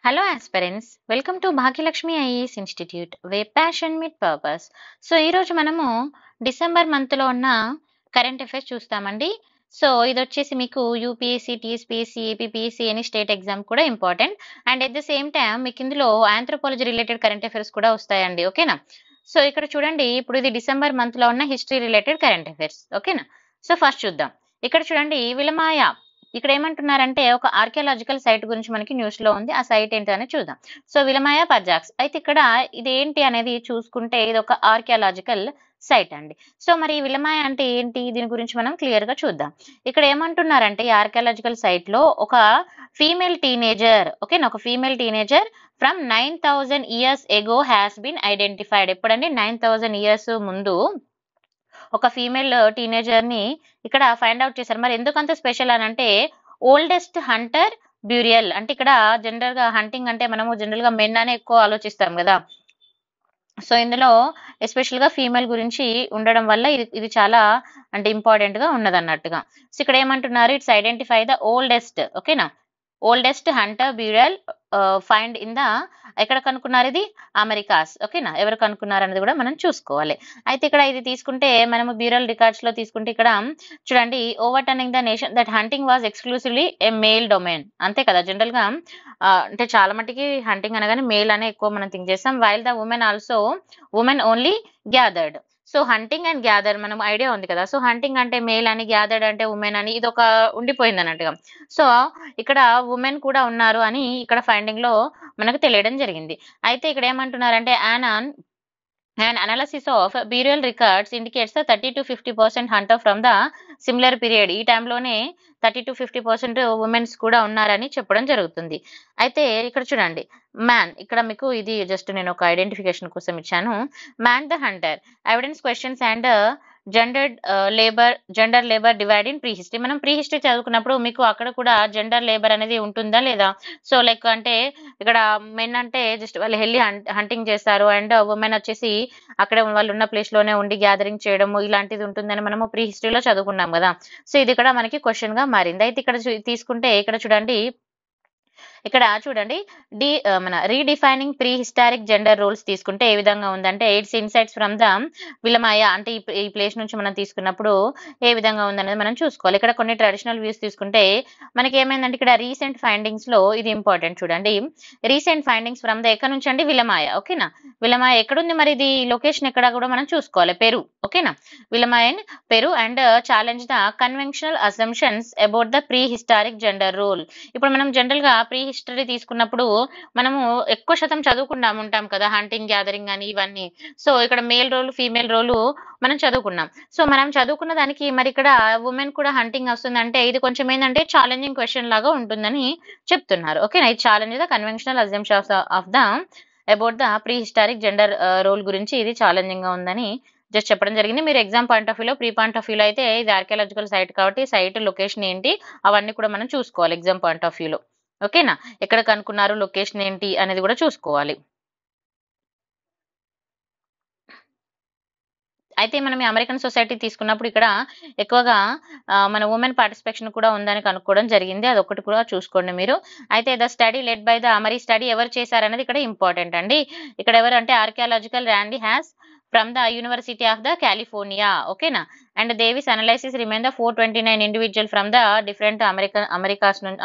Hello aspirants, welcome to Bhagyalakshmi IAS Institute, where passion meet purpose. So ఈరోజు మనము December మంత్లో ఉన్న current affairs చూస్తామండి. సో ఇది వచ్చేసి మీకు యూపీఎస్సీ, టీఎస్పీఎస్సీ, ఏపీపీఎస్సీ అని స్టేట్ ఎగ్జామ్ కూడా important. And at the same time మీకు ఇందులో ఆంథ్రోపాలజీ రిలేటెడ్ కరెంట్ అఫైర్స్ కూడా వస్తాయండి. ఓకేనా? సో ఇక్కడ చూడండి, ఇప్పుడు ఇది డిసెంబర్ మంత్లో ఉన్న హిస్టరీ రిలేటెడ్ కరెంట్ అఫైర్స్. ఓకేనా? సో ఫస్ట్ చూద్దాం. ఇక్కడ చూడండి, విలమాయ ఇక్కడ ఏమంటున్నారంటే ఒక ఆర్కియాలజికల్ సైట్ గురించి మనకి న్యూస్ లో ఉంది. ఆ సైట్ ఏంటని చూద్దాం. సో విలమాయ పజాక్స్ అయితే ఇక్కడ ఇది ఏంటి అనేది చూసుకుంటే ఇది ఒక ఆర్కియాలజికల్ సైట్ అండి. సో మరి విలమాయ అంటే ఏంటి, దీని గురించి మనం క్లియర్ గా చూద్దాం. ఇక్కడ ఏమంటున్నారంటే ఈ ఆర్కియాలజికల్ సైట్ లో ఒక ఫీమేల్ టీనేజర్, ఓకేనా, ఒక female teenager from 9000 years ago has been identified. ఎప్పుడండి? 9000 years ముందు ఒక ఫీమేల్ టీనేజర్ ని ఇక్కడ ఫైండ్ అవుట్ చేశారు. మరి ఎందుకంత స్పెషల్ అని అంటే ఓల్డెస్ట్ హంటర్ బ్యూరియల్ అంటే ఇక్కడ జనరల్ గా హంటింగ్ అంటే మనము జనరల్ గా మెన్ అనే ఎక్కువ ఆలోచిస్తాం కదా. సో ఇందులో ఎస్పెషల్ గా ఫీమేల్ గురించి ఉండడం వల్ల ఇది చాలా అంటే ఇంపార్టెంట్ గా ఉన్నది అన్నట్టుగా. సో ఇక్కడ ఏమంటున్నారు, ఇట్స్ ఐడెంటిఫై ద ఓల్డెస్ట్, ఓకేనా, oldest hunter burial find in the, ఎక్కడ కనుక్కున్నారు ఇది? అమెరికాస్. ఓకేనా, ఎవరు కనుక్కున్నారు అనేది కూడా మనం చూసుకోవాలి. అయితే ఇక్కడ ఇది తీసుకుంటే మనము బ్యూరల్ రికార్డ్స్ లో తీసుకుంటే ఇక్కడ చూడండి, over turning the nation that hunting was exclusively A male domain. అంతే కదా, జనరల్ గా అంటే చాలా మటుకి హంటింగ్ అనగానే మేల్ అనే ఎక్కువ మనం థింక్ చేస్తాం. While the women only gathered. So hunting and gather మనం ఐడియా ఉంది కదా. సో హంటింగ్ అంటే మేల్ అని, గ్యాదర్డ్ అంటే ఉమెన్ అని, ఇది ఒక ఉండిపోయింది అన్నట్టుగా. సో ఇక్కడ ఉమెన్ కూడా ఉన్నారు అని ఇక్కడ ఫైండింగ్ లో మనకు తెలియడం జరిగింది. అయితే ఇక్కడ ఏమంటున్నారంటే an analysis of burial records indicates the 30 to 50% hunter from the similar period. ఈ టైంలోనే 30 to 50% ఉమెన్స్ కూడా ఉన్నారని చెప్పడం జరుగుతుంది. అయితే ఇక్కడ చూడండి, మ్యాన్, ఇక్కడ మీకు ఇది జస్ట్ నేను ఒక ఐడెంటిఫికేషన్ కోసం ఇచ్చాను. Man the Hunter, evidence questions and gender labour divide in pre history. మనం ప్రీ హిస్టరీ చదువుకున్నప్పుడు మీకు అక్కడ కూడా జెండర్ లేబర్ అనేది ఉంటుందా లేదా? సో లైక్ అంటే ఇక్కడ మెన్ అంటే జస్ట్ వాళ్ళు వెళ్ళి హంటింగ్ చేస్తారు, అండ్ ఉమెన్ వచ్చేసి అక్కడ వాళ్ళు ఉన్న ప్లేస్ లోనే ఉండి గ్యాదరింగ్ చేయడము ఇలాంటిది ఉంటుందని మనము ప్రీ హిస్టరీలో చదువుకున్నాం కదా. సో ఇది ఇక్కడ మనకి క్వశ్చన్ గా మారింది. అయితే ఇక్కడ తీసుకుంటే ఇక్కడ చూడండి, ఇక్కడ చూడండి మన redefining prehistoric gender roles తీసుకుంటే ఏ విధంగా ఉందంటే ఇట్స్ ఇన్సైట్స్ ఫ్రమ్ ద విలమాయ అంటే ఈ ప్లేస్ నుంచి మనం తీసుకున్నప్పుడు ఏ విధంగా ఉందనేది మనం చూసుకోవాలి. ఇక్కడ కొన్ని ట్రెడిషనల్ వ్యూస్ తీసుకుంటే మనకి ఏమైందంటే ఇక్కడ రీసెంట్ ఫైండింగ్స్ లో ఇది ఇంపార్టెంట్ చూడండి. రీసెంట్ ఫైండింగ్స్ ఫ్రమ్ ద ఎక్కడ నుంచి అండి? విలమాయ. ఓకేనా, విలమాయ ఎక్కడుంది మరి? ఇది లొకేషన్ ఎక్కడ కూడా మనం చూసుకోవాలి. పెరు. ఓకేనా, Wilamaya in Peru and challenge the conventional assumptions about the prehistoric gender role. ఇప్పుడు మనం జనరల్ గా ప్రీ హిస్టరీ తీసుకున్నప్పుడు మనము ఎక్కువ శాతం చదువుకుంటాం ఉంటాం కదా, హంటింగ్, గ్యాదరింగ్ అని ఇవన్నీ. సో ఇక్కడ మేల్ రోల్, ఫీమేల్ రోల్ మనం చదువుకున్నాం. సో మనం చదువుకున్న దానికి మరి ఇక్కడ ఉమెన్ కూడా హంటింగ్ వస్తుందంటే ఇది కొంచెం ఏంటంటే ఛాలెంజింగ్ క్వశ్చన్ లాగా ఉంటుందని చెప్తున్నారు. ఓకేనా, ఇది challenge the conventional assumptions of the about the prehistoric gender role గురించి ఇది ఛాలెంజింగ్ గా ఉందని జస్ట్ చెప్పడం జరిగింది. మీరు ఎగ్జామ్ పాయింట్ ఆఫ్ వ్యూలో, ప్రీ పాయింట్ ఆఫ్ వ్యూలో అయితే ఇది ఆర్కియాలజికల్ సైట్ కాబట్టి సైట్ లొకేషన్ ఏంటి అవన్నీ కూడా మనం చూసుకోవాలి ఎగ్జామ్ పాయింట్ ఆఫ్ వ్యూలో. ఓకేనా, ఎక్కడ కనుక్కున్నారు, లొకేషన్ ఏంటి అనేది కూడా చూసుకోవాలి. అయితే మనం ఈ అమెరికన్ సొసైటీ తీసుకున్నప్పుడు ఇక్కడ ఎక్కువగా మన ఉమెన్ పార్టిసిపేషన్ కూడా ఉందని కనుక్కోవడం జరిగింది. అదొకటి కూడా చూసుకోండి మీరు. అయితే the study led by the, మరి స్టడీ ఎవరు చేశారనేది ఇక్కడ ఇంపార్టెంట్ అండి. ఇక్కడ ఎవరు అంటే archaeological Randy Haas from the university of the California. ఓకేనా, and Davis analysis remain the 429 individual from the different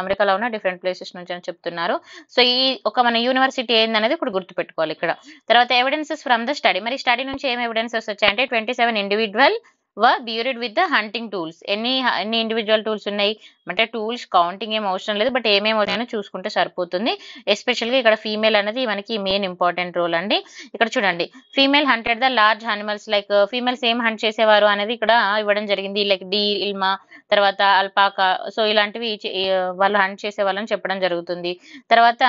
అమెరికాలో ఉన్న డిఫరెంట్ ప్లేసెస్ నుంచి అని చెప్తున్నారు. సో ఈ ఒక మన యూనివర్సిటీ ఏందనేది ఇప్పుడు గుర్తుపెట్టుకోవాలి ఇక్కడ. తర్వాత ఎవిడెన్సెస్ ఫ్రమ్ ద స్టడీ, మరి స్టడీ నుంచి ఏం ఎవిడెన్సెస్ వచ్చాయంటే 27 individual were buried with the hunting tools. ఎన్ని ఇండివిజువల్ టూల్స్ ఉన్నాయి అంటే టూల్స్ కౌంటింగ్ ఏం అవసరం లేదు, బట్ ఏమేమి ఉన్నాయో చూసుకుంటే సరిపోతుంది. ఎస్పెషల్ గా ఇక్కడ ఫీమేల్ అనేది మనకి మెయిన్ ఇంపార్టెంట్ రోల్ అండి. ఇక్కడ చూడండి, female haunted the large animals, like females ఏం హంట్ చేసేవారు అనేది ఇక్కడ ఇవ్వడం జరిగింది. లైక్ డీర్, ఇల్మా, తర్వాత అల్పాకా, సో ఇలాంటివి వాళ్ళు హంట్ చేసే వాళ్ళని చెప్పడం జరుగుతుంది. తర్వాత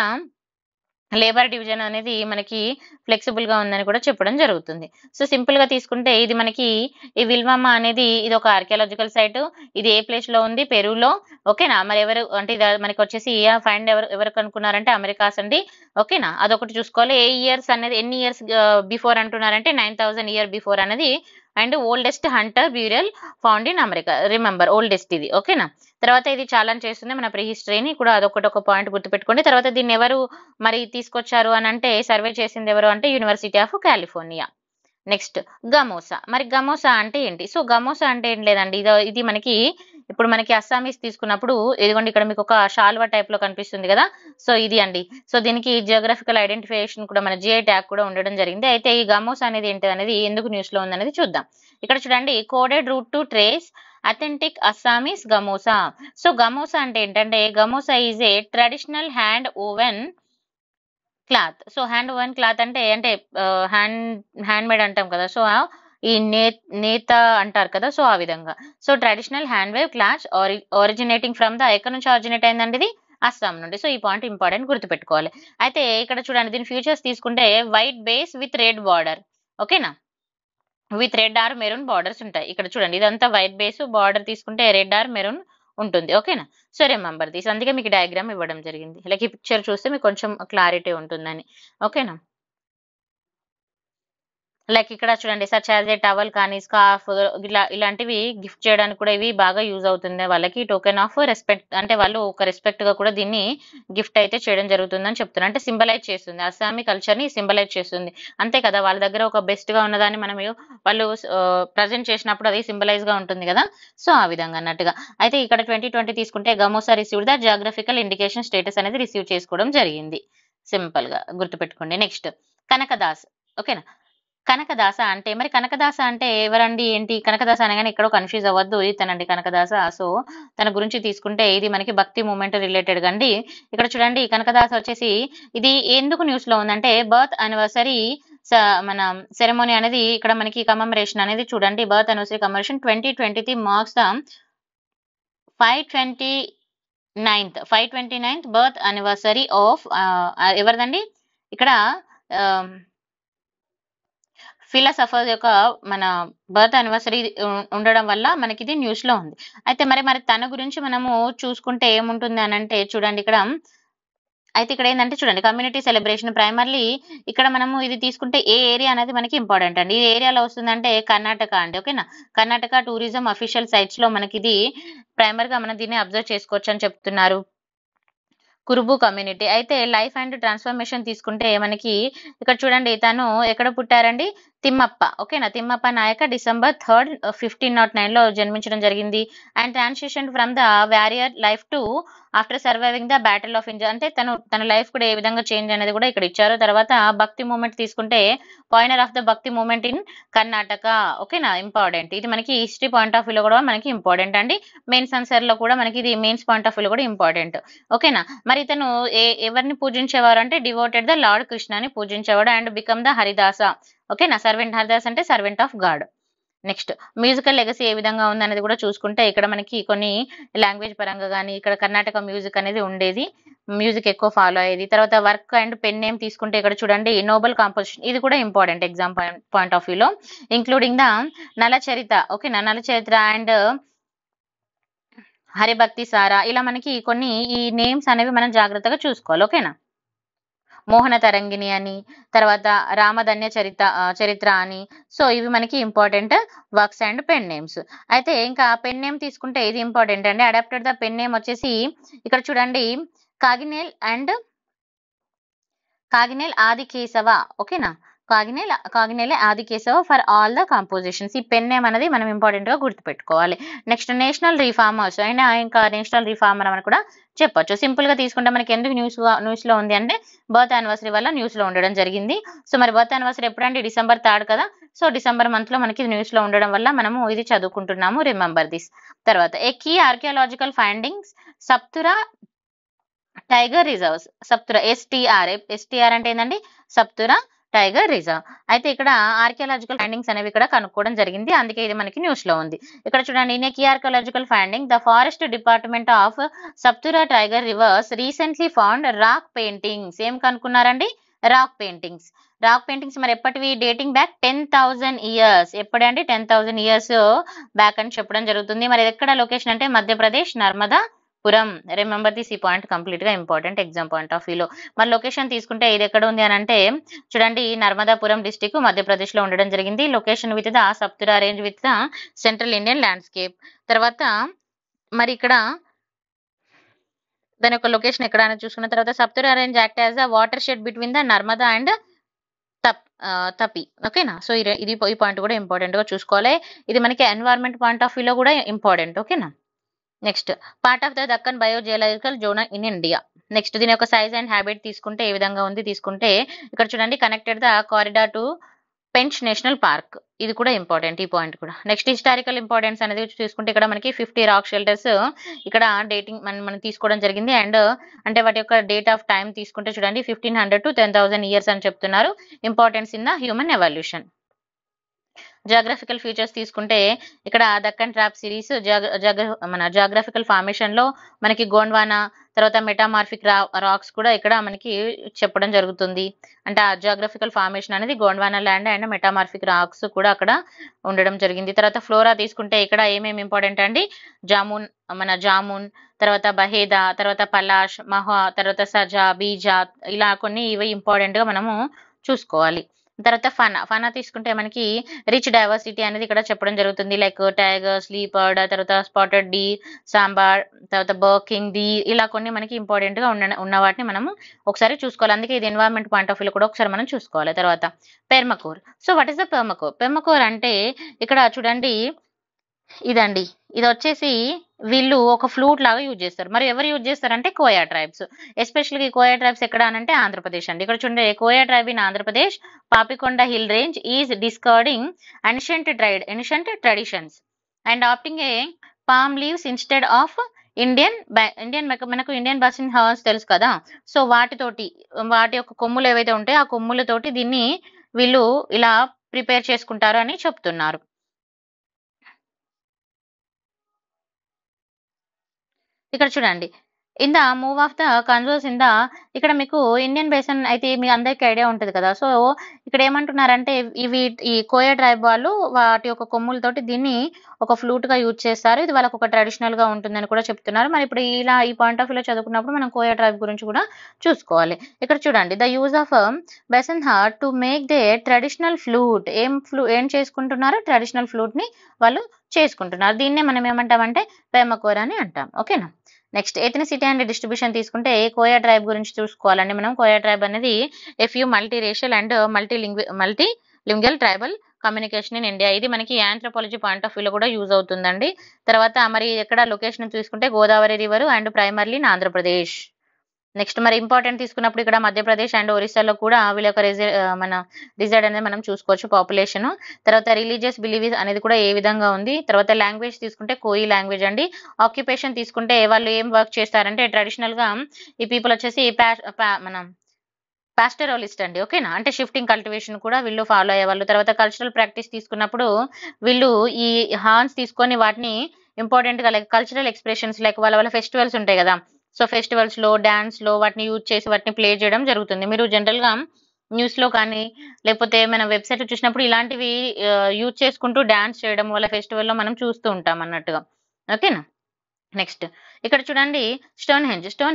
లేబర్ డివిజన్ అనేది మనకి ఫ్లెక్సిబుల్ గా ఉందని కూడా చెప్పడం జరుగుతుంది. సో సింపుల్ గా తీసుకుంటే ఇది మనకి ఈ విల్మామా అనేది ఇది ఒక ఆర్కియాలజికల్ సైట్. ఇది ఏ ప్లేస్ లో ఉంది? పెరూలో. ఓకేనా, మరి ఎవరు అంటే ఇది మనకి వచ్చేసి ఫైండ్ ఎవరు కనుక్కున్నారంటే అమెరికాస్ అండి. ఓకేనా, అదొకటి చూసుకోవాలి. ఏ ఇయర్స్ అనేది ఎన్ని ఇయర్స్ బిఫోర్ అంటున్నారంటే 9000 years బిఫోర్ అనేది and oldest hunter burial found in America. Remember oldest ఇది, ఓకేనా. తర్వాత ఇది చాలా చేస్తుంది మన ప్రీ హిస్టరీని కూడా, అదొకటి ఒక పాయింట్ గుర్తుపెట్టుకోండి. తర్వాత దీన్ని ఎవరు మరి తీసుకొచ్చారు అని అంటే, సర్వే చేసింది ఎవరు అంటే యూనివర్సిటీ ఆఫ్ కాలిఫోర్నియా. నెక్స్ట్ గమోసా. మరి గమోసా అంటే ఏంటి? సో గమోసా అంటే ఏం లేదండి, ఇది మనకి ఇప్పుడు మనకి అస్సామీస్ తీసుకున్నప్పుడు ఇదిగోండి ఇక్కడ మీకు ఒక షాల్వా టైప్ లో కనిపిస్తుంది కదా, సో ఇది అండి. సో దీనికి జియోగ్రఫికల్ ఐడెంటిఫికేషన్ కూడా మన జిఐ ట్యాగ్ కూడా ఉండడం జరిగింది. అయితే ఈ గమోసా అనేది ఏంటి అనేది ఎందుకు న్యూస్ లో ఉందనేది చూద్దాం. ఇక్కడ చూడండి, coded route to trace authentic Assamese gamosa. So gamosa అంటే ఏంటంటే, gamosa is a traditional hand woven cloth. So hand woven cloth అంటే అంటే హ్యాండ్ మేడ్ అంటాం కదా, సో ఈ నేత అంటారు కదా, సో ఆ విధంగా. So traditional hand wave cloth originating from the, ఎక్కడ నుంచి ఆరిజినేట్ అయిందండి ఇది? అస్సాం నుండి. సో ఈ పాయింట్ ఇంపార్టెంట్ గుర్తుపెట్టుకోవాలి. అయితే ఇక్కడ చూడండి, దీని ఫీచర్స్ తీసుకుంటే white base with red border, ఓకేనా, with red or maroon borders ఉంటాయి. ఇక్కడ చూడండి ఇదంతా వైట్ బేస్, బార్డర్ తీసుకుంటే రెడ్ ఆర్ మెరూన్ ఉంటుంది, ఓకేనా. సో రిమెంబర్ దిస్, అందుకే మీకు డయాగ్రామ్ ఇవ్వడం జరిగింది. లైక్ ఈ పిక్చర్ చూస్తే మీకు కొంచెం క్లారిటీ ఉంటుందని, ఓకేనా. లైక్ ఇక్కడ చూడండి, సచ్ యాజ్ ఏ టవల్ కానీ స్కార్ఫ్ ఇలాంటివి గిఫ్ట్ చేయడానికి కూడా ఇవి బాగా యూజ్ అవుతుంది వాళ్ళకి. టోకెన్ ఆఫ్ రెస్పెక్ట్ అంటే వాళ్ళు ఒక రెస్పెక్ట్ గా కూడా దీన్ని గిఫ్ట్ అయితే చేయడం జరుగుతుందని చెప్తున్నారు. అంటే సింబలైజ్ చేస్తుంది, అస్సామీ కల్చర్ ని సింబలైజ్ చేస్తుంది, అంతే కదా. వాళ్ళ దగ్గర ఒక బెస్ట్ గా ఉన్నదాన్ని మనం వాళ్ళు ప్రజెంట్ చేసినప్పుడు అది సింబలైజ్ గా ఉంటుంది కదా, సో ఆ విధంగా అన్నట్టుగా. అయితే ఇక్కడ 2020 తీసుకుంటే gamosa receive the geographical indication status అనేది రిసీవ్ చేసుకోవడం జరిగింది. సింపుల్ గా గుర్తుపెట్టుకోండి. నెక్స్ట్ కనకదాస్, ఓకేనా. కనకదాస అంటే, మరి కనకదాస అంటే ఎవరండి, ఏంటి? కనకదాస అనగానే ఎక్కడో కన్ఫ్యూజ్ అవ్వద్దు, ఇతనండి కనకదాస. సో తన గురించి తీసుకుంటే ఇది మనకి భక్తి మూమెంట్ రిలేటెడ్ అండి. ఇక్కడ చూడండి, కనకదాస వచ్చేసి ఇది ఎందుకు న్యూస్ లో ఉందంటే, బర్త్ యానివర్సరీ మన సెరమోనీ అనేది ఇక్కడ మనకి కమమరేషన్ అనేది చూడండి, birth anniversary commemoration 2023 marks the 529th birth anniversary of ఎవరిదండి ఇక్కడ ఫిలాసఫర్ యొక్క మన బర్త్ యానివర్సరీ ఉండడం వల్ల మనకి ఇది న్యూస్ లో ఉంది. అయితే మరి తన గురించి మనము చూసుకుంటే ఏముంటుంది అని అంటే, చూడండి ఇక్కడ అయితే ఇక్కడ ఏంటంటే చూడండి, కమ్యూనిటీ సెలబ్రేషన్ ప్రైమర్లీ ఇక్కడ మనము ఇది తీసుకుంటే ఏ ఏరియా అనేది మనకి ఇంపార్టెంట్ అండి. ఈ ఏరియాలో వస్తుందంటే కర్ణాటక అండి, ఓకేనా. కర్ణాటక టూరిజం అఫీషియల్ సైట్స్ లో మనకి ఇది ప్రైమర్ గా మనం దీన్ని అబ్జర్వ్ చేసుకోవచ్చు అని చెప్తున్నారు. కురుబు కమ్యూనిటీ. అయితే లైఫ్ అండ్ ట్రాన్స్ఫర్మేషన్ తీసుకుంటే మనకి ఇక్కడ చూడండి, తను ఎక్కడ పుట్టారండి? తిమ్మప్ప, ఓకేనా. తిమ్మప్ప నాయక December 3rd 1509 లో జన్మించడం జరిగింది. And transition from the warrior life to after surviving the battle of India. అంటే తన లైఫ్ కూడా ఏ విధంగా చేంజ్ అనేది కూడా ఇక్కడ ఇచ్చారు. తర్వాత భక్తి మూమెంట్ తీసుకుంటే పాయినర్ ఆఫ్ ద భక్తి మూమెంట్ ఇన్ కర్ణాటక, ఓకేనా, ఇంపార్టెంట్. ఇది మనకి హిస్టరీ పాయింట్ ఆఫ్ వ్యూలో కూడా మనకి ఇంపార్టెంట్ అండి. మెయిన్స్ ఆన్సర్ లో కూడా మనకి ఇది మెయిన్స్ పాయింట్ ఆఫ్ వ్యూలో కూడా ఇంపార్టెంట్, ఓకేనా. మరి ఇతను ఎవరిని పూజించేవారు అంటే, డివోటెడ్ ద లార్డ్ కృష్ణని పూజించేవాడు. అండ్ బికమ్ ద హరిదాస, ఓకేనా. సర్వెంట్, హరిదాస్ అంటే servant of god. Next musical legacy ఏ విధంగా ఉందనేది కూడా చూసుకుంటే, ఇక్కడ మనకి కొన్ని లాంగ్వేజ్ పరంగా కానీ ఇక్కడ కర్ణాటక మ్యూజిక్ అనేది ఉండేది, మ్యూజిక్ ఎక్కువ ఫాలో అయ్యేది. తర్వాత వర్క్ అండ్ పెన్ నేమ్ తీసుకుంటే ఇక్కడ చూడండి, నోబెల్ కాంపోజిషన్, ఇది కూడా ఇంపార్టెంట్ ఎగ్జామ్ పాయింట్ ఆఫ్ వ్యూలో. ఇంక్లూడింగ్ ద నలచరిత, ఓకేనా, నలచరిత్ర అండ్ హరిభక్తి సారా, ఇలా మనకి కొన్ని ఈ నేమ్స్ అనేవి మనం జాగ్రత్తగా చూసుకోవాలి, ఓకేనా. మోహన తరంగిణి అని, తర్వాత రామధన్య చరిత్ర అని, సో ఇవి మనకి important works and pen names. అయితే ఇంకా పెన్ నేమ్ తీసుకుంటే ఇది ఇంపార్టెంట్ అండి. అడాప్టెడ్ ద పెన్ నేమ్ వచ్చేసి ఇక్కడ చూడండి, కాగినేల్ ఆదికేశవ, ఓకేనా. Kaginele Adikeshava for all the compositions. ఈ పెన్ నేమ్ అనేది మనం ఇంపార్టెంట్ గా గుర్తుపెట్టుకోవాలి. నెక్స్ట్ నేషనల్ రిఫార్మర్స్, అయినా ఇంకా నేషనల్ రిఫార్మర్ అని కూడా చెప్పొచ్చు. సింపుల్ గా తీసుకుంటే మనకి ఎందుకు న్యూస్ లో ఉంది అంటే, బర్త్ యానివర్సరీ వల్ల న్యూస్ లో ఉండడం జరిగింది. సో మరి బర్త్ యానివర్సరీ ఎప్పుడండి? December 3rd కదా. సో డిసెంబర్ మంత్ లో మనకి న్యూస్ లో ఉండడం వల్ల మనము ఇది చదువుకుంటున్నాము, రిమెంబర్ దిస్. తర్వాత a key archaeological findings Satpura tiger reserves. Satpura STR అంటే ఏంటండి? Satpura tiger reserve. అయితే ఇక్కడ ఆర్కియాలజికల్ ఫైండింగ్స్ అనేవి ఇక్కడ కనుక్కోవడం జరిగింది, అందుకే ఇది మనకి న్యూస్ లో ఉంది. ఇక్కడ చూడండి, in key archaeological finding the forest department of Satpura tiger reserves recently found rock paintings. ఏం కనుక్కున్నారండి? రాక్ పెయింటింగ్స్ మరి ఎప్పటివి? Dating back 10,000 years. ఎప్పుడండి? 10,000 years బ్యాక్ అని చెప్పడం జరుగుతుంది. మరి ఎక్కడ లొకేషన్ అంటే మధ్యప్రదేశ్ నర్మదా పురం. రిమెంబర్ దిస్, ఈ పాయింట్ కంప్లీట్ గా ఇంపార్టెంట్ ఎగ్జామ్ పాయింట్ ఆఫ్ వ్యూలో. మరి లొకేషన్ తీసుకుంటే ఇది ఎక్కడ ఉంది అని అంటే చూడండి, నర్మదాపురం డిస్టిక్ మధ్యప్రదేశ్ లో ఉండడం జరిగింది. Location with the Satpura range with the central Indian landscape. తర్వాత మరి ఇక్కడ దాని యొక్క లొకేషన్ ఎక్కడ అనేది చూసుకున్న తర్వాత Satpura range act as the watershed between the Narmada and Tapi. ఓకేనా. సో ఇది ఈ పాయింట్ కూడా ఇంపార్టెంట్ గా చూసుకోవాలి. ఇది మనకి ఎన్వైరన్మెంట్ పాయింట్ ఆఫ్ వ్యూలో కూడా ఇంపార్టెంట్. ఓకేనా. Next part of the Deccan biogeological zone in India. Next దీని యొక్క సైజ్ అండ్ హ్యాబిట్ తీసుకుంటే ఏ విధంగా ఉంది తీసుకుంటే ఇక్కడ చూడండి, connected the corridor to Pench national park. ఇది కూడా ఇంపార్టెంట్, ఈ పాయింట్ కూడా. నెక్స్ట్ హిస్టారికల్ ఇంపార్టెన్స్ అనేది చూసుకుంటే ఇక్కడ మనకి 50 రాక్ షెల్టర్స్ ఇక్కడ డేటింగ్ మనం తీసుకోవడం జరిగింది. అండ్ అంటే వాటి యొక్క డేట్ ఆఫ్ టైం తీసుకుంటే చూడండి 1500 to 10,000 ఇయర్స్ అని చెప్తున్నారు. Importance in the human evolution. Geographical features తీసుకుంటే ఇక్కడ దక్కన్ ట్రాప్ సిరీస్ మన జాగ్రఫికల్ ఫార్మేషన్ లో మనకి గోండ్వానా, తర్వాత మెటామార్ఫిక్ రాక్స్ కూడా ఇక్కడ మనకి చెప్పడం జరుగుతుంది. అంటే ఆ జాగ్రఫికల్ ఫార్మేషన్ అనేది Gondwana land and metamorphic racks కూడా అక్కడ ఉండడం జరిగింది. తర్వాత ఫ్లోరా తీసుకుంటే ఇక్కడ ఏమేమి ఇంపార్టెంట్ అండి, జామున్, తర్వాత బహేదా, తర్వాత పలాష్, మహా, తర్వాత సజా, బీజా, ఇలా కొన్ని ఇవి ఇంపార్టెంట్ గా మనము చూసుకోవాలి. తర్వాత ఫనా తీసుకుంటే మనకి రిచ్ డైవర్సిటీ అనేది ఇక్కడ చెప్పడం జరుగుతుంది. లైక్ టైగర్, స్లీపర్డ్, తర్వాత స్పాటెడ్ డీ, సాంబార్, తర్వాత బర్కింగ్ డీ, ఇలా కొన్ని మనకి ఇంపార్టెంట్ గా ఉన్న వాటిని మనము ఒకసారి చూసుకోవాలి. అందుకే ఇది ఎన్వైరన్మెంట్ పాయింట్ ఆఫ్ వ్యూ కూడా ఒకసారి మనం చూసుకోవాలి. తర్వాత permacore. So what is the permacore? Permacore అంటే ఇక్కడ చూడండి, ఇదండి, ఇది వచ్చేసి వీళ్ళు ఒక ఫ్లూట్ లాగా యూజ్ చేస్తారు. మరి ఎవరు యూజ్ చేస్తారంటే కోయా ట్రైబ్స్. ఎస్పెషల్గా ఈ కోయా ట్రైబ్స్ ఎక్కడ అనంటే ఆంధ్రప్రదేశ్ అండి. ఇక్కడ చూడండి, Koya tribe in Andhra Pradesh Papikonda hill range is discarding ancient traditions and opting A palm leaves instead of మనకు ఇండియన్ బసిన్ హార్స్ తెలుసు కదా. సో వాటి యొక్క కొమ్ములు ఏవైతే ఉంటాయో ఆ కొమ్ములతోటి దీన్ని వీళ్ళు ఇలా ప్రిపేర్ చేసుకుంటారు అని చెప్తున్నారు. ఇక్కడ చూడండి, in the move of the converse in the, ఇక్కడ మీకు ఇండియన్ బేసన్ అయితే మీ అందరికి ఐడియా ఉంటుంది కదా. సో ఇక్కడ ఏమంటున్నారంటే ఈ కోయా ట్రైబ్ వాళ్ళు వాటి యొక్క కొమ్ములతోటి దీన్ని ఒక ఫ్లూట్ గా యూజ్ చేస్తారు. ఇది వాళ్ళకి ఒక ట్రెడిషనల్ గా ఉంటుందని కూడా చెప్తున్నారు. మరి ఇప్పుడు ఇలా ఈ పాయింట్ ఆఫ్ వ్యూలో చదువుకున్నప్పుడు మనం కోయా ట్రైబ్ గురించి కూడా చూసుకోవాలి. ఇక్కడ చూడండి, the use of basin heart to make they traditional flute. ఏం చేసుకుంటున్నారు? ట్రెడిషనల్ ఫ్లూట్ ని వాళ్ళు చేసుకుంటున్నారు. దీన్నే మనం ఏమంటామంటే పెర్మకోర్ అని అంటాం. ఓకేనా. నెక్స్ట్ ఎథనిసిటీ అండ్ డిస్ట్రిబ్యూషన్ తీసుకుంటే కోయా ట్రైబ్ గురించి చూసుకోవాలండి మనం. కోయా ట్రైబ్ అనేది a few multiracial and multilingual tribal communication in India. ఇది మనకి ఆంథ్రోపాలజీ పాయింట్ ఆఫ్ వ్యూలో కూడా యూజ్ అవుతుందండి. తర్వాత మరి ఎక్కడ లొకేషన్ చూసుకుంటే Godavari river and primarily in Andhra Pradesh. Next మరి ఇంపార్టెంట్ తీసుకున్నప్పుడు ఇక్కడ మధ్యప్రదేశ్ అండ్ ఒరిస్సాలో కూడా వీళ్ళ యొక్క రిజైడ్ అనేది మనం చూసుకోవచ్చు, పాపులేషన్. తర్వాత రిలీజియస్ బిలీవ్ అనేది కూడా ఏ విధంగా ఉంది. తర్వాత లాంగ్వేజ్ తీసుకుంటే కోయి లాంగ్వేజ్ అండి. ఆక్యుపేషన్ తీసుకుంటే వాళ్ళు ఏం వర్క్ చేస్తారంటే ట్రెడిషనల్ గా ఈ పీపుల్ వచ్చేసి మన పాస్టరలిస్ట్ అండి. ఓకేనా. అంటే షిఫ్టింగ్ కల్టివేషన్ కూడా వీళ్ళు ఫాలో అయ్యేవాళ్ళు. తర్వాత కల్చరల్ ప్రాక్టీస్ తీసుకున్నప్పుడు వీళ్ళు ఈ హార్న్స్ తీసుకొని వాటిని ఇంపార్టెంట్ గా లైక్ కల్చరల్ ఎక్స్ప్రెషన్స్ లైక్ వాళ్ళ ఫెస్టివల్స్ ఉంటాయి కదా. సో ఫెస్టివల్స్ లో డాన్స్ లో వాటిని యూజ్ చేసి వాటిని ప్లే చేయడం జరుగుతుంది. మీరు జనరల్ గా న్యూస్ లో కానీ లేకపోతే మన వెబ్సైట్ చూసినప్పుడు ఇలాంటివి యూజ్ చేసుకుంటూ డాన్స్ చేయడం వాళ్ళ ఫెస్టివల్ లో మనం చూస్తూ ఉంటాం అన్నట్టుగా. ఓకేనా. నెక్స్ట్ ఇక్కడ చూడండి, స్టోన్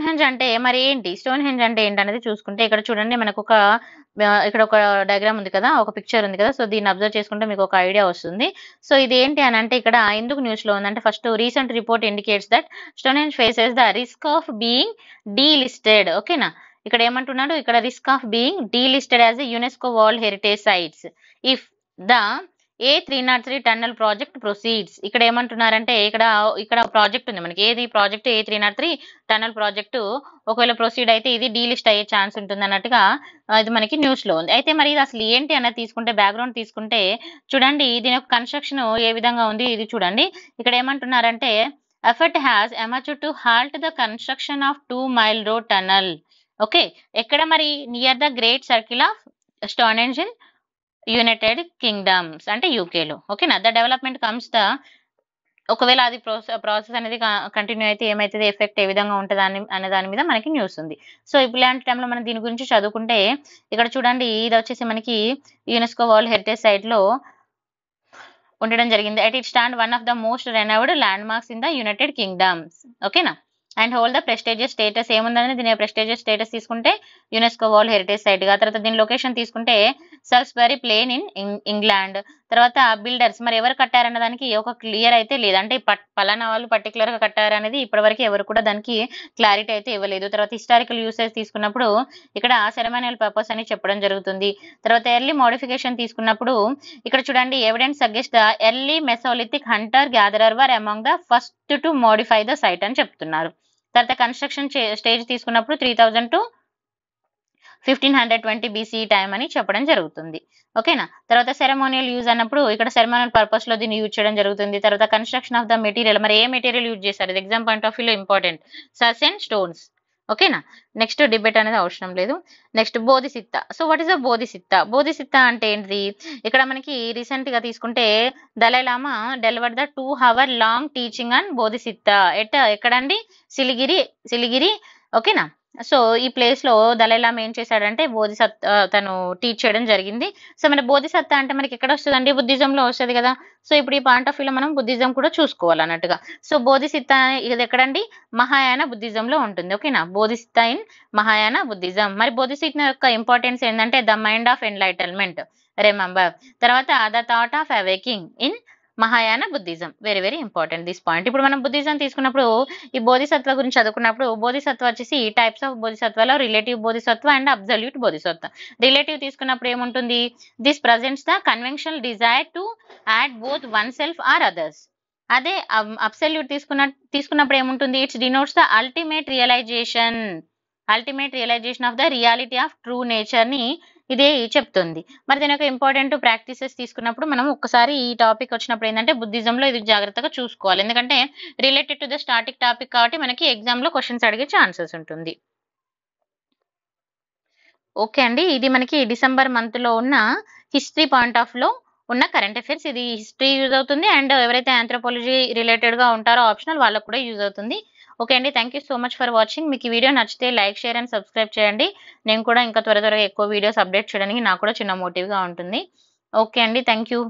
హెంజ్ అంటే మరి ఏంటి? స్టోన్ హెంజ్ అంటే ఏంటనేది చూసుకుంటే ఇక్కడ చూడండి, మనకు ఇక్కడ ఒక డయాగ్రామ్ ఉంది కదా, ఒక పిక్చర్ ఉంది కదా. సో దీన్ని అబ్జర్వ్ చేసుకుంటే మీకు ఒక ఐడియా వస్తుంది. సో ఇది ఏంటి అని అంటే ఇక్కడ ఎందుకు న్యూస్ లో ఉందంటే first recent report indicates that Stonehenge faces the risk of being delisted. ఓకేనా. ఇక్కడ ఏమంటున్నాడు, ఇక్కడ risk of being delisted as UNESCO world heritage sites if the A303 tunnel project proceeds. ఇక్కడ ఏమంటున్నారంటే ఇక్కడ ప్రాజెక్ట్ ఉంది మనకి. ఏది ప్రాజెక్ట్? A303 టన్నల్ ప్రాజెక్టు ఒకవేళ ప్రొసీడ్ అయితే ఇది డీలిస్ట్ అయ్యే ఛాన్స్ ఉంటుంది అన్నట్టుగా ఇది మనకి న్యూస్ లో ఉంది. అయితే మరి ఇది అసలు ఏంటి అన్నది తీసుకుంటే బ్యాక్గ్రౌండ్ తీసుకుంటే చూడండి, దీని యొక్క కన్స్ట్రక్షన్ ఏ విధంగా ఉంది ఇది చూడండి. ఇక్కడ ఏమంటున్నారంటే effort has emerged to halt the construction of 2 mile road tunnel. Okay. ఎక్కడ మరి? Near the great circle of Stonehenge in United kingdoms అంటే యూకేలో. ఓకేనా. ద డెవలప్మెంట్ కమ్స్ ద, ఒకవేళ అది ప్రాసెస్ అనేది కంటిన్యూ అయితే ఏమైతుంది, ఎఫెక్ట్ ఏ విధంగా ఉంటుంది అనే దాని మీద మనకి న్యూస్ ఉంది. సో ఇప్పుడు ఇలాంటి టైంలో మనం దీని గురించి చదువుకుంటే ఇక్కడ చూడండి, ఇది వచ్చేసి మనకి యునెస్కో వరల్డ్ హెరిటేజ్ సైట్ లో ఉండడం జరిగింది. At it stand one of the most renowned landmarks in the United Kingdoms. ఓకేనా. And hold the prestigious status ఏముందని దీని ప్రెస్టేజియస్ స్టేటస్ తీసుకుంటే యునెస్కో వరల్డ్ హెరిటేజ్ సైట్ గా. తర్వాత దీని లొకేషన్ తీసుకుంటే సల్స్బరీ ప్లేన్ ఇన్ ఇంగ్లాండ్. తర్వాత బిల్డర్స్ మరి ఎవరు కట్టారన్న దానికి ఒక క్లియర్ అయితే లేదు, అంటే పలానా వాళ్ళు పర్టికులర్ గా కట్టారనేది ఇప్పటివరకు ఎవరు కూడా దానికి క్లారిటీ అయితే ఇవ్వలేదు. తర్వాత హిస్టారికల్ యూసేజ్ తీసుకున్నప్పుడు ఇక్కడ సెరమోనియల్ పర్పస్ అని చెప్పడం జరుగుతుంది. తర్వాత ఎర్లీ మోడిఫికేషన్ తీసుకున్నప్పుడు ఇక్కడ చూడండి evidence suggest the early Mesolithic hunter gatherer were among the first to modify the site అని చెప్తున్నారు. తర్వాత కన్స్ట్రక్షన్ స్టేజ్ తీసుకున్నప్పుడు 3000 to 1520 BCE టైం అని చెప్పడం జరుగుతుంది. ఓకేనా. తర్వాత సెరమోనియల్ యూజ్ అన్నప్పుడు ఇక్కడ సెరమోనియల్ పర్పస్ లో దీన్ని యూజ్ చేయడం జరుగుతుంది. తర్వాత కన్స్ట్రక్షన్ ఆఫ్ ద మెటీరియల్ మరి ఏ మెటీరియల్ యూజ్ చేశారు, ఇది ఎగ్జామ్ పాయింట్ ఆఫ్ వ్యూలో ఇంపార్టెంట్. సస్ అండ్ స్టోన్స్. ఓకేనా. నెక్స్ట్ డిబేట్ అనేది అవసరం లేదు. Next Bodhicitta. So what is the Bodhicitta? Bodhicitta అంటే ఏంటిది, ఇక్కడ మనకి రీసెంట్ గా తీసుకుంటే Dalai Lama delivered the 2 hour long teaching on Bodhicitta ఎక్కడండి, సిలిగిరి. ఓకేనా. సో ఈ ప్లేస్ లో దలైలామా ఏం చేశాడంటే బోధిసత్వ తను టీచ్ చేయడం జరిగింది. సో మన బోధిసత్వ అంటే మనకి ఎక్కడ వస్తుందండి, బుద్ధిజంలో వస్తుంది కదా. సో ఇప్పుడు ఈ పాయింట్ ఆఫ్ వ్యూలో మనం బుద్ధిజం కూడా చూసుకోవాలన్నట్టుగా. సో బోధిసిత్త ఇది ఎక్కడండి, మహాయాన బుద్ధిజంలో ఉంటుంది. ఓకేనా. Bodhicitta in Mahayana Buddhism. మరి బోధిసిత్త యొక్క ఇంపార్టెన్స్ ఏంటంటే the mind of enlightenment, remember. తర్వాత the thought of awakening in Mahayana Buddhism. Very very important this point. ఇప్పుడు మనం బుద్ధిజం తీసుకున్నప్పుడు ఈ బోధిసత్వ గురించి చదువుకున్నప్పుడు బోధిసత్వ వచ్చేసి టైప్స్ ఆఫ్ బోధిసత్వలో relative bodhisattva and absolute bodhisattva. Relative తీసుకున్నప్పుడు ఏముంటుంది, this presents the conventional desire to add both oneself or others. అదే అబ్సల్యూట్ తీసుకున్నప్పుడు ఏముంటుంది, it's denotes the ultimate realisation of the reality of true nature ని ఇదే చెప్తుంది. మరి దీని యొక్క ఇంపార్టెంట్ ప్రాక్టీసెస్ తీసుకున్నప్పుడు మనం ఒక్కసారి ఈ టాపిక్ వచ్చినప్పుడు ఏంటంటే బుద్ధిజంలో ఇది జాగ్రత్తగా చూసుకోవాలి, ఎందుకంటే related to the static topic కాబట్టి మనకి ఎగ్జామ్ లో క్వశ్చన్స్ అడిగే ఛాన్సెస్ ఉంటుంది. ఓకే అండి, ఇది మనకి డిసెంబర్ మంత్ లో ఉన్న హిస్టరీ పాయింట్ ఆఫ్ లో ఉన్న కరెంట్ అఫైర్స్. ఇది హిస్టరీ యూజ్ అవుతుంది అండ్ ఎవరైతే ఆంథ్రోపాలజీ రిలేటెడ్ గా ఉంటారో ఆప్షనల్ వాళ్ళకు కూడా యూజ్ అవుతుంది. ఓకే అండి, thank you so much for watching. మీకు ఈ వీడియో నచ్చితే లైక్, షేర్ అండ్ సబ్స్క్రైబ్ చేయండి. నేను కూడా ఇంకా త్వరగా ఎక్కువ వీడియోస్ అప్డేట్ చేయడానికి నాకు కూడా చిన్న మోటివ్గా ఉంటుంది. ఓకే అండి, థ్యాంక్ యూ.